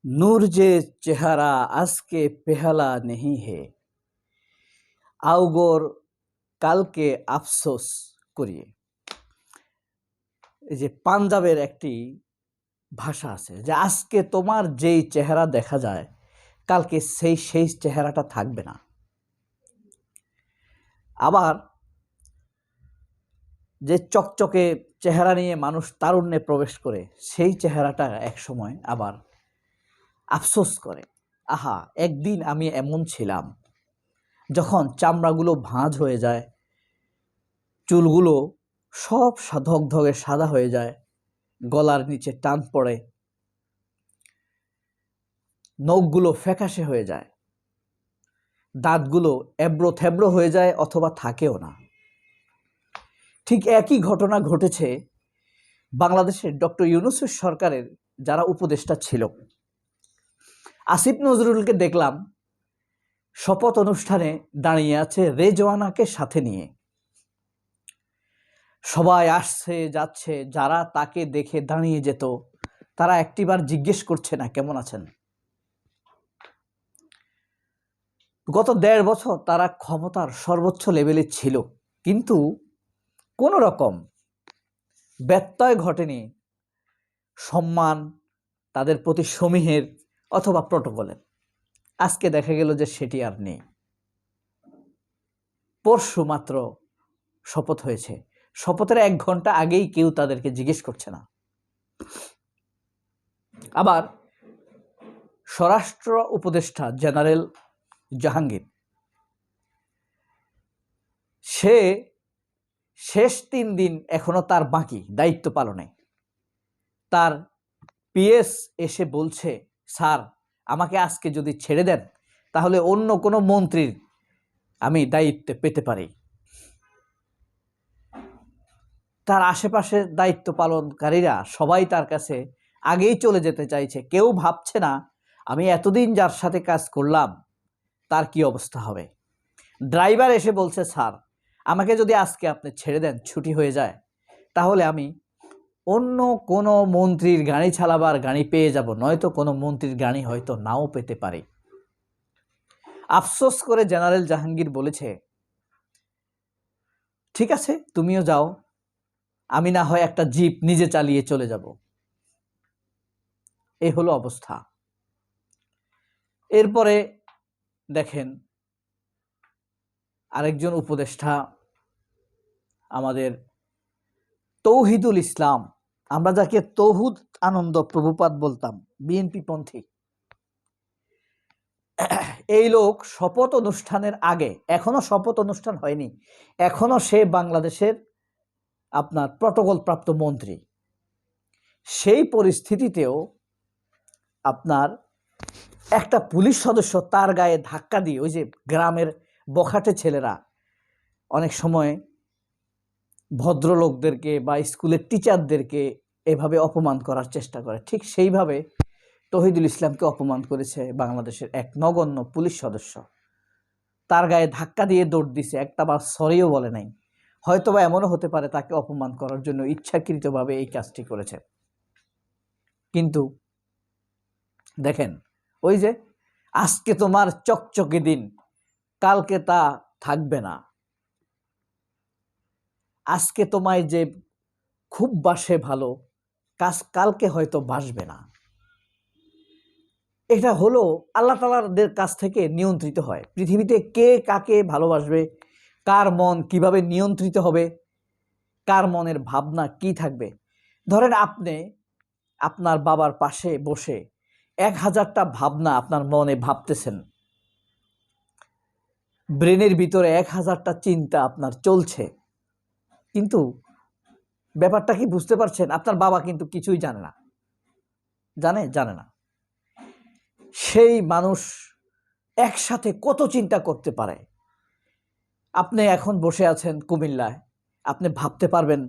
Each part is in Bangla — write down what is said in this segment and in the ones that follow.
नूर जे चेहरा आज के पेहला नहीं है আউগোর কালকে আফসোস করিয়ে। এই যে পাঞ্জাবের একটি ভাষা আছে যে আজকে তোমার যেই চেহারা দেখা যায় কালকে সেই চেহারাটা থাকবে না। আবার যে চকচকে চেহারা নিয়ে মানুষ তারুণ্যে প্রবেশ করে সেই চেহারাটা একসময় আবার আফসোস করে, আহা একদিন আমি এমন ছিলাম। যখন চামড়াগুলো ভাঁজ হয়ে যায়, চুলগুলো সব ধগধগে সাদা হয়ে যায়, গলার নিচে টান পড়ে, নখগুলো ফ্যাকাশে হয়ে যায়, দাঁতগুলো এবড়ো থেবড়ো হয়ে যায় অথবা থাকেও না। ঠিক একই ঘটনা ঘটেছে বাংলাদেশের ডক্টর ইউনূসের সরকারের যারা উপদেষ্টা ছিল। আসিফ নজরুলকে দেখলাম শপথ অনুষ্ঠানে দাঁড়িয়ে আছে রেজওয়ানাকে সাথে নিয়ে। সবাই আসছে যাচ্ছে, যারা তাকে দেখে দাঁড়িয়ে যেত তারা একটিবার জিজ্ঞেস করছে না কেমন আছেন। গত ১.৫ বছর তারা ক্ষমতার সর্বোচ্চ লেভেলে ছিল, কিন্তু কোনো রকম ব্যত্যয় ঘটেনি সম্মান, তাদের প্রতি সমীহের অথবা প্রটোকলের। আজকে দেখা গেল যে সেটি আর নেই। পরশু মাত্র শপথ হয়েছে, শপথের ১ ঘন্টা আগেই কেউ তাদেরকে জিজ্ঞেস করছে না। আবার স্বরাষ্ট্র উপদেষ্টা জেনারেল জাহাঙ্গীর, সে শেষ ৩ দিন এখনো তার বাকি দায়িত্ব পালনে। তার পিএস এসে বলছে, স্যার আমাকে আজকে যদি ছেড়ে দেন তাহলে অন্য কোনো মন্ত্রীর আমি দায়িত্ব পেতে পারি। তার আশেপাশে দায়িত্ব পালনকারীরা সবাই তার কাছে আগেই চলে যেতে চাইছে। কেউ ভাবছে না আমি এতদিন যার সাথে কাজ করলাম তার কি অবস্থা হবে। ড্রাইভার এসে বলছে, স্যার আমাকে যদি আজকে আপনি ছেড়ে দেন, ছুটি হয়ে যায়, তাহলে আমি অন্য কোনো মন্ত্রীর গাড়ি চালাবার গাড়ি পেয়ে যাব, নয়তো কোনো মন্ত্রীর গাড়ি হয়তো নাও পেতে পারি। আফসোস করে জেনারেল জাহাঙ্গীর বলেছে, ঠিক আছে তুমিও যাও, আমি না হয় একটা জিপ নিজে চালিয়ে চলে যাব। এই হলো অবস্থা। এরপরে দেখেন আরেকজন উপদেষ্টা আমাদের তৌহিদুল ইসলাম, আমরা যাকে তৌহিদ আনন্দ প্রভুপাদ বলতাম, বিএনপি পন্থী, এই লোক শপথ অনুষ্ঠানের আগে, এখনো শপথ অনুষ্ঠান হয়নি, এখনো সে বাংলাদেশের আপনার প্রটোকল প্রাপ্ত মন্ত্রী। সেই পরিস্থিতিতেও আপনার একটা পুলিশ সদস্য তার গায়ে ধাক্কা দিয়ে, ওই যে গ্রামের বখাটে ছেলেরা অনেক সময় ভদ্রলোকদেরকে বা স্কুলের টিচারদেরকে এভাবে অপমান করার চেষ্টা করে, ঠিক সেইভাবে তৌহিদুল ইসলামকে অপমান করেছে বাংলাদেশের এক নগণ্য পুলিশ সদস্য। তার গায়ে ধাক্কা দিয়ে দৌড় দিছে, একটাবার সরিও বলে নাই। হয়তোবা এমনও হতে পারে তাকে অপমান করার জন্য ইচ্ছাকৃতভাবে এই কাজটি করেছে। কিন্তু দেখেন, ওই যে আজকে তোমার চকচকে দিন, কালকে তা থাকবে না। আজকে তোমায় যে খুব বাসে ভালো, কালকে হয়তো বাসবে না। এটা হলো আল্লাহ তাআলার কাছ থেকে নিয়ন্ত্রিত হয়। পৃথিবীতে কে কাকে ভালোবাসবে, কার মন কিভাবে নিয়ন্ত্রিত হবে, কার মনের ভাবনা কি থাকবে। ধরেন আপনি আপনার বাবার পাশে বসে ১০০০টা ভাবনা আপনার মনে ভাবতেছেন, ব্রেনের ভিতরে ১০০০টা চিন্তা আপনার চলছে, কিন্তু ব্যাপারটা কি বুঝতে পারছেন? আপনার বাবা কিন্তু কিছুই জানে না। জানে না সেই মানুষ একসাথে কত চিন্তা করতে পারে। আপনি এখন বসে আছেন কুমিল্লায়, আপনি ভাবতে পারবেন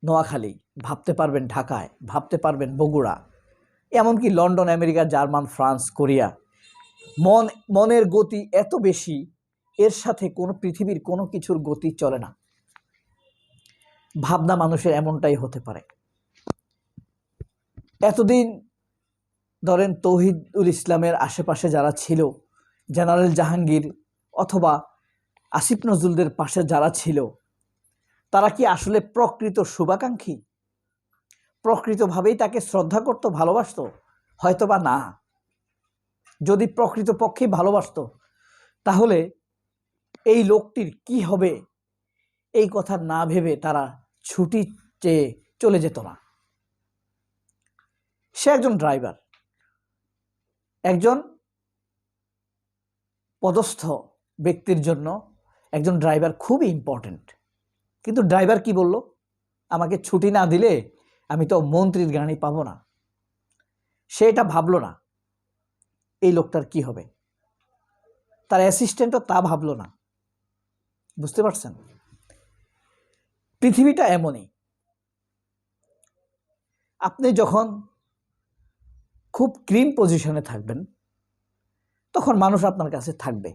নোয়াখালী, ভাবতে পারবেন ঢাকায়, ভাবতে পারবেন বগুড়া, এমনকি London, America, German, France, Korea. মনের গতি এত বেশি, এর সাথে কোনো পৃথিবীর কোনো কিছুর গতি চলে না। ভাবনা মানুষের এমনটাই হতে পারে। এতদিন ধরেন তৌহিদুল ইসলামের আশেপাশে যারা ছিল, জেনারেল জাহাঙ্গীর অথবা আসিফ নজরুলদের পাশে যারা ছিল, তারা কি আসলে প্রকৃত শুভাকাঙ্ক্ষী? প্রকৃতভাবেই তাকে শ্রদ্ধা করত, ভালোবাসত? হয়তোবা না। যদি প্রকৃতপক্ষেই ভালোবাসত, তাহলে এই লোকটির কি হবে এই কথা না ভেবে তারা ছুটি চেয়ে চলে যেত না। সে একজন ড্রাইভার, একজন পদস্থ ব্যক্তির জন্য একজন ড্রাইভার খুবই ইম্পর্টেন্ট। কিন্তু ড্রাইভার কি বলল? আমাকে ছুটি না দিলে আমি তো মন্ত্রীর গাড়ি পাবো না। সে এটা ভাবলো না এই লোকটার কি হবে, তার অ্যাসিস্ট্যান্টও তা ভাবলো না। বুঝতে পারছেন? পৃথিবীটা এমনই। আপনি যখন খুব ক্রিম পজিশনে থাকবেন, তখন মানুষ আপনার কাছে থাকবে।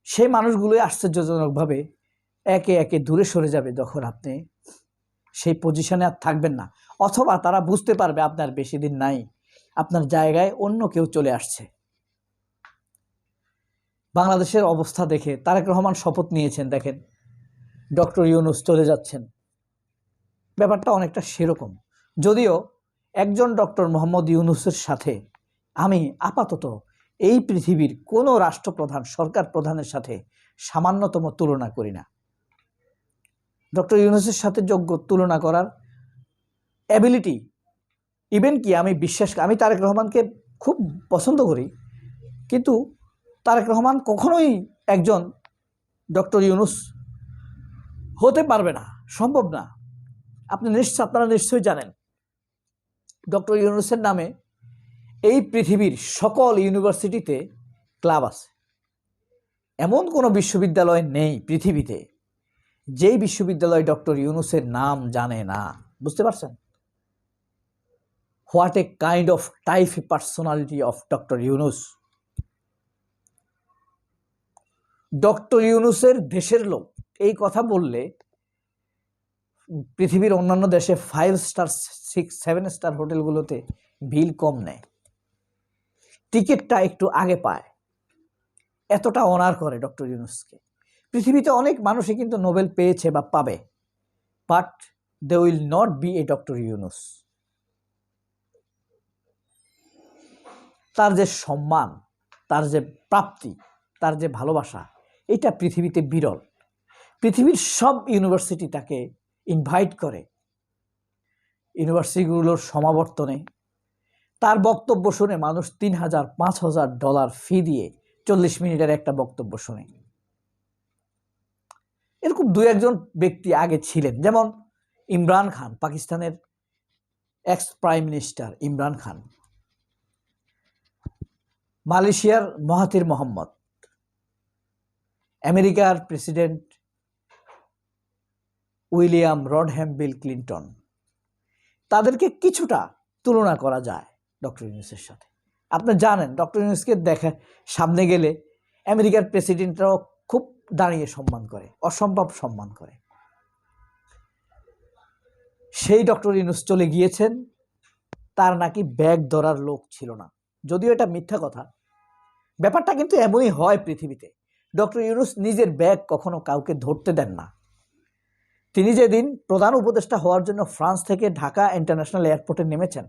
সেই মানুষগুলোই আশ্চর্যজনকভাবে একে একে দূরে সরে যাবে যখন আপনি সেই পজিশনে আর থাকবেন না, অথবা তারা বুঝতে পারবে আপনার বেশি দিন নাই, আপনার জায়গায় অন্য কেউ চলে আসছে। বাংলাদেশের অবস্থা দেখে তারেক রহমান শপথ নিয়েছেন, দেখেন ডক্টর ইউনূস চলে যাচ্ছেন। ব্যাপারটা অনেকটা সেরকম। যদিও একজন ডক্টর মোহাম্মদ ইউনূসের সাথে আমি আপাতত এই পৃথিবীর কোনো রাষ্ট্রপ্রধান, সরকার প্রধানের সাথে সামান্যতম তুলনা করি না। ডক্টর ইউনূসের সাথে যোগ্য তুলনা করার অ্যাবিলিটি ইভেন কি আমি তারেক রহমানকে খুব পছন্দ করি, কিন্তু তারেক রহমান কখনোই একজন ডক্টর ইউনূস হতে পারবে না, সম্ভব না। আপনারা নিশ্চয়ই জানেন ডক্টর ইউনূসের নামে এই পৃথিবীর সকল ইউনিভার্সিটিতে ক্লাব আছে। এমন কোনো বিশ্ববিদ্যালয় নেই পৃথিবীতে যেই বিশ্ববিদ্যালয় ডক্টর ইউনূসের নাম জানে না। বুঝতে পারছেন? What a kind of type personality of doctor Yunus. Doctor ইউনূসের দেশের লোক এই কথা বললে পৃথিবীর অন্যান্য দেশে 5 স্টার 6 7 স্টার হোটেলগুলোতে বিল কম নেয়, টিকিটটা একটু আগে পায়, এতটা অনার করে ডক্টর ইউনূসকে। পৃথিবীতে অনেক মানুষই কিন্তু নোবেল পেয়েছে বা পাবে, but they will not be a doctor Yunus. তার যে সম্মান, তার যে প্রাপ্তি, তার যে ভালোবাসা, এটা পৃথিবীতে বিরল। পৃথিবীর সব ইউনিভার্সিটি তাকে ইনভাইট করে ইউনিভার্সিটিগুলোর সমাবর্তনে। তার বক্তব্য শুনে মানুষ $3000-5000 ফি দিয়ে 40 মিনিটের একটা বক্তব্য শুনে। এরকম দু একজন ব্যক্তি আগে ছিলেন, যেমন ইমরান খান, পাকিস্তানের x prime minister Imran Khan, মালয়েশিয়ার মহাতির মোহাম্মদ, আমেরিকার president William Rodham Bill Clinton, তাদেরকে কিছুটা তুলনা করা যায় ডক্টর ইউনূসের সাথে। আপনি জানেন ডক্টর ইউনূসকে সামনে গেলে আমেরিকার প্রেসিডেন্টরাও খুব দাঁড়িয়ে সম্মান করে, অসম্ভব সম্মান করে। সেই ডক্টর ইউনূস চলে গিয়েছেন, তার নাকি ব্যাগ ধরার লোক ছিল না। যদিও এটা মিথ্যা কথা, ব্যাপারটা কিন্তু এমনই হয় পৃথিবীতে। ডক্টর ইউনূস নিজের ব্যাগ কখনো কাউকে ধরতে দেন না। তিনি যেদিন প্রধান উপদেষ্টা হওয়ার জন্য ফ্রান্স থেকে ঢাকা ইন্টারন্যাশনাল এয়ারপোর্টে নেমেছেন,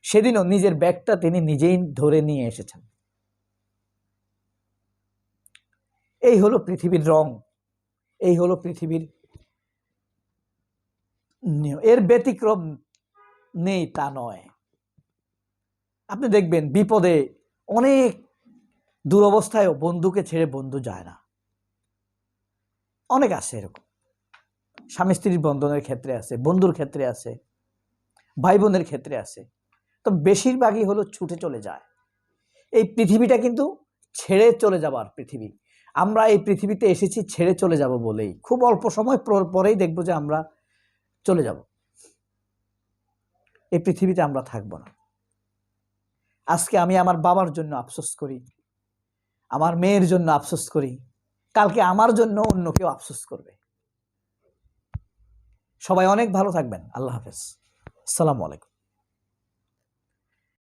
সেদিনও নিজের ব্যাগটা তিনি নিজেই ধরে নিয়ে এসেছেন। এই হলো পৃথিবীর রং, এই হলো পৃথিবীর নিয়ম। এর ব্যতিক্রম নেই তা নয়। আপনি দেখবেন বিপদে অনেক দুরবস্থায়ও বন্ধুকে ছেড়ে বন্ধু যায় না। অনেক আছে এরকম, স্বামী স্ত্রীর বন্ধনের ক্ষেত্রে আছে, বন্ধুর ক্ষেত্রে আছে, ভাই বোনের ক্ষেত্রে আছে। তো বেশিরভাগই হলো ছুটে চলে যায়। এই পৃথিবীটা কিন্তু ছেড়ে চলে যাবার পৃথিবী। আমরা এই পৃথিবীতে এসেছি ছেড়ে চলে যাব বলেই। খুব অল্প সময় পরেই দেখব যে আমরা চলে যাব, এই পৃথিবীতে আমরা থাকবো না। আজকে আমি আমার বাবার জন্য আফসোস করি, আমার মেয়ের জন্য আফসোস করি, কালকে আমার জন্য অন্য কেউ আফসোস করবে। সবাই অনেক ভালো থাকবেন। আল্লাহ হাফেজ। আসসালামু আলাইকুম।